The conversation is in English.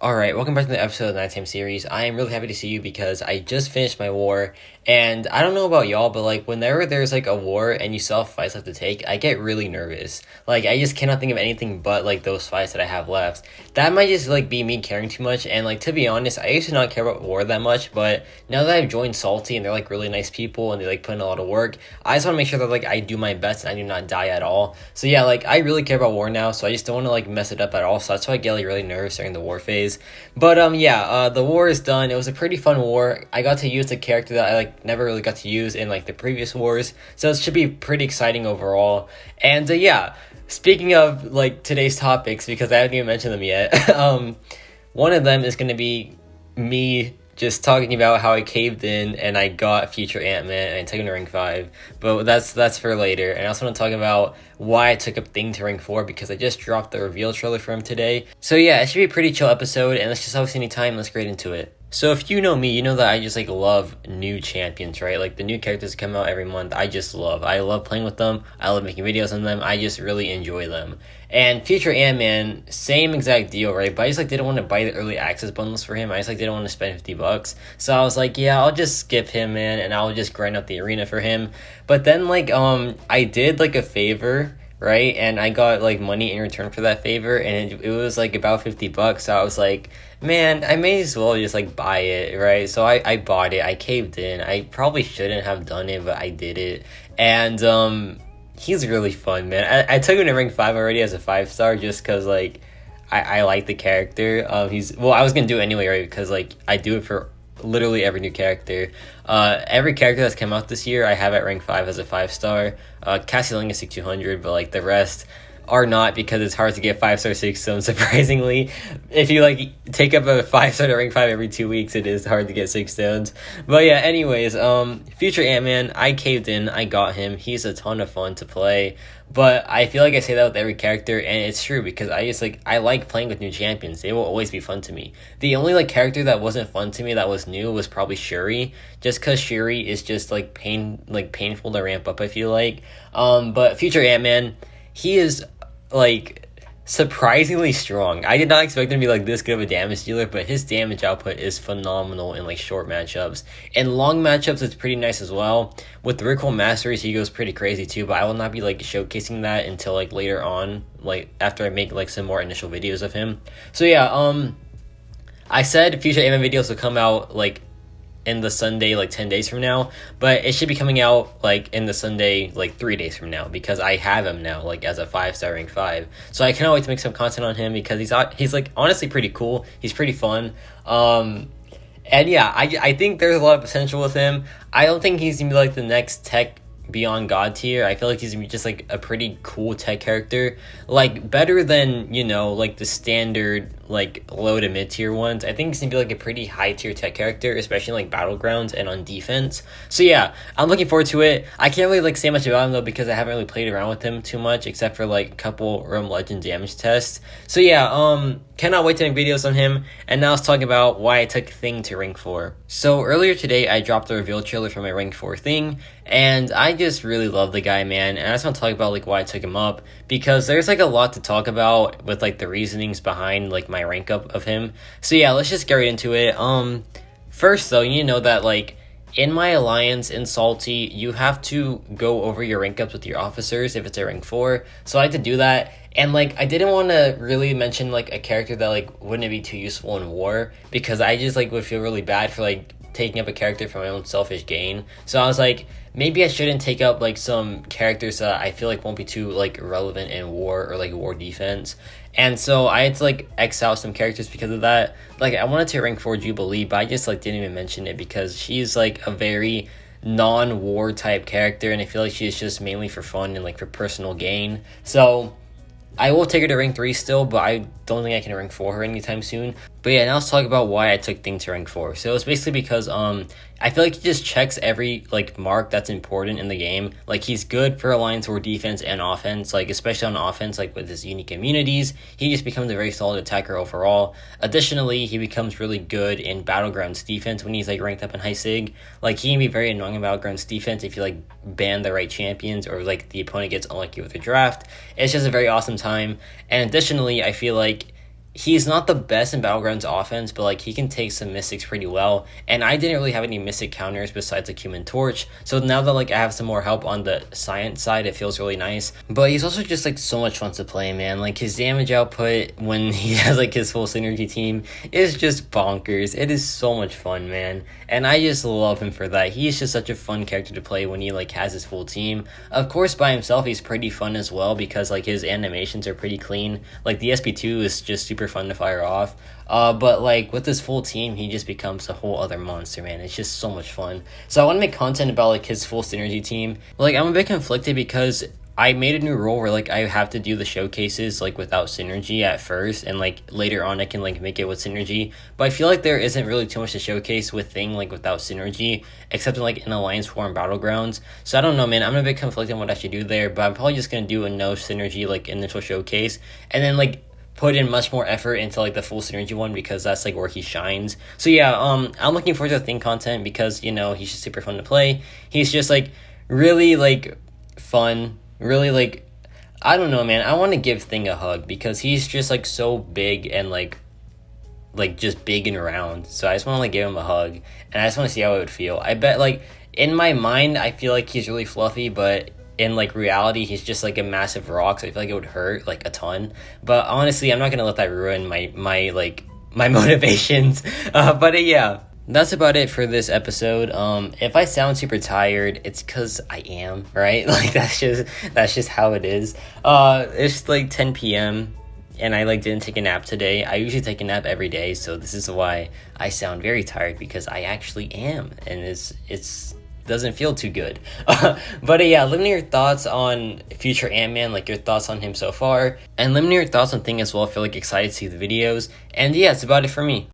Alright, welcome back to the episode of the Nighttime series. I am really happy to see you because I just finished my war, and I don't know about y'all, but like whenever there's like a war and you still have fights left to take, I get really nervous. Like I just cannot think of anything but like those fights that I have left. That might just like be me caring too much, and like to be honest, I used to not care about war that much, but now that I've joined Salty and they're like really nice people and they like put in a lot of work, I just want to make sure that like I do my best and I do not die at all. So yeah, like I really care about war now, so I just don't want to like mess it up at all. So that's why I get like really nervous during the war phase. But the war is done. It was a pretty fun war. I got to use a character that I like never really got to use in like the previous wars, so it should be pretty exciting overall. And speaking of like today's topics, because I haven't even mentioned them yet, one of them is going to be me just talking about how I caved in and I got future Ant-Man and I took him to rank 5. But that's for later. And I also want to talk about why I took up Thing to rank 4 because I just dropped the reveal trailer for him today. So yeah, it should be a pretty chill episode, and let's just not waste any time, let's get into it. So if you know me, you know that I just like love new champions, right? Like the new characters that come out every month, I just love. I love playing with them. I love making videos on them. I just really enjoy them. And future Ant-Man, same exact deal, right? But I just like didn't want to buy the early access bundles for him. I just like didn't want to spend $50. So I was like, yeah, I'll just skip him, man, and I'll just grind out the arena for him. But then like I did like a favor, right? And I got like money in return for that favor, and it was like about $50. So I was like, man, I may as well just like buy it, right? So I bought it. I caved in. I probably shouldn't have done it, but I did it. And he's really fun, man. I took him to rank 5 already as a 5-star just because like I like the character. I was gonna do it anyway, right? Because like I do it for literally every new character. Every character that's come out this year I have at rank 5 as a 5-star. Cassie Lang is 6200, but like the rest are not, because it's hard to get 5-star 6 stones, surprisingly. If you like take up a 5-star to rank 5 every 2 weeks, it is hard to get 6 stones. But yeah, anyways, future Ant-Man, I caved in, I got him. He's a ton of fun to play. But I feel like I say that with every character, and it's true because I like playing with new champions. They will always be fun to me. The only like character that wasn't fun to me that was new was probably Shuri, just because Shuri is just like painful to ramp up, I feel like. But future Ant-Man, he is like surprisingly strong. I did not expect him to be like this good of a damage dealer, but his damage output is phenomenal in like short matchups. In long matchups, it's pretty nice as well. With the Rickroll Masteries, he goes pretty crazy too, but I will not be like showcasing that until like later on, like after I make like some more initial videos of him. So yeah, I said future Ant-Man videos will come out like in the Sunday like 10 days from now, but it should be coming out like in the Sunday like 3 days from now, because I have him now like as a 5-star rank 5. So I cannot wait to make some content on him because he's like honestly pretty cool. He's pretty fun. And yeah, I think there's a lot of potential with him. I don't think he's gonna be like the next tech beyond God tier. I feel like he's gonna be just like a pretty cool tech character, like better than, you know, like the standard like low to mid tier ones. I think he's gonna be like a pretty high tier tech character, especially like battlegrounds and on defense. So yeah, I'm looking forward to it. I can't really like say much about him though because I haven't really played around with him too much except for like a couple Realm Legend damage tests. So yeah, cannot wait to make videos on him. And now let's talk about why I took Thing to rank 4. So earlier today I dropped the reveal trailer for my rank 4 Thing, and I just really love the guy, man. And I just want to talk about like why I took him up, because there's like a lot to talk about with like the reasonings behind like my rank up of him. So yeah, let's just get right into it. First though, you know that like in my alliance in Salty, you have to go over your rank ups with your officers if it's a rank 4. So I had to do that. And like I didn't want to really mention like a character that like wouldn't be too useful in war, because I just like would feel really bad for like taking up a character for my own selfish gain. So I was like, maybe I shouldn't take up like some characters that I feel like won't be too like relevant in war or like war defense. And so I had to like X out some characters because of that. Like I wanted to rank 4 Jubilee, but I just like didn't even mention it because she's like a very non-war type character, and I feel like she's just mainly for fun and like for personal gain. So I will take her to rank 3 still, but I don't think I can rank 4 her anytime soon. But yeah, now let's talk about why I took Thing to rank 4. So it's basically because I feel like he just checks every like mark that's important in the game. Like he's good for alliance or defense and offense, like especially on offense, like with his unique immunities. He just becomes a very solid attacker overall. Additionally, he becomes really good in battlegrounds defense when he's like ranked up in high sig. Like he can be very annoying in battlegrounds defense if you like ban the right champions or like the opponent gets unlucky with the draft. It's just a very awesome time. And additionally, I feel like he's not the best in Battlegrounds offense, but like he can take some mystics pretty well. And I didn't really have any mystic counters besides like Human Torch. So now that like I have some more help on the science side, it feels really nice. But he's also just like so much fun to play, man. Like his damage output when he has like his full synergy team is just bonkers. It is so much fun, man. And I just love him for that. He is just such a fun character to play when he like has his full team. Of course, by himself, he's pretty fun as well because like his animations are pretty clean. Like the SP2 is just super fun to fire off. But like with his full team, he just becomes a whole other monster, man. It's just so much fun. So I want to make content about like his full synergy team. Like I'm a bit conflicted because I made a new rule where like I have to do the showcases like without synergy at first, and like later on I can like make it with synergy. But I feel like there isn't really too much to showcase with thing like without synergy, except in like an alliance war and battlegrounds. So I don't know, man. I'm a bit conflicted on what I should do there, but I'm probably just gonna do a no synergy like initial showcase, and then like put in much more effort into like the full synergy one because that's like where he shines. So yeah, I'm looking forward to the thing content because you know he's just super fun to play. He's just like really like fun, really like I don't know, man. I want to give Thing a hug because he's just like so big and like just big and round. So I just want to like give him a hug and I just want to see how it would feel. I bet like in my mind I feel like he's really fluffy, but in like reality he's just like a massive rock, so I feel like it would hurt like a ton. But honestly, I'm not gonna let that ruin my like my motivations. Yeah, that's about it for this episode. If I sound super tired, it's because I am, right? Like that's just how it is. It's like 10 p.m. and I like didn't take a nap today. I usually take a nap every day, so this is why I sound very tired, because I actually am, and it's doesn't feel too good. Yeah, let me know your thoughts on future Ant-Man, like your thoughts on him so far, and let me know your thoughts on Thing as well if you're like excited to see the videos. And yeah, it's about it for me.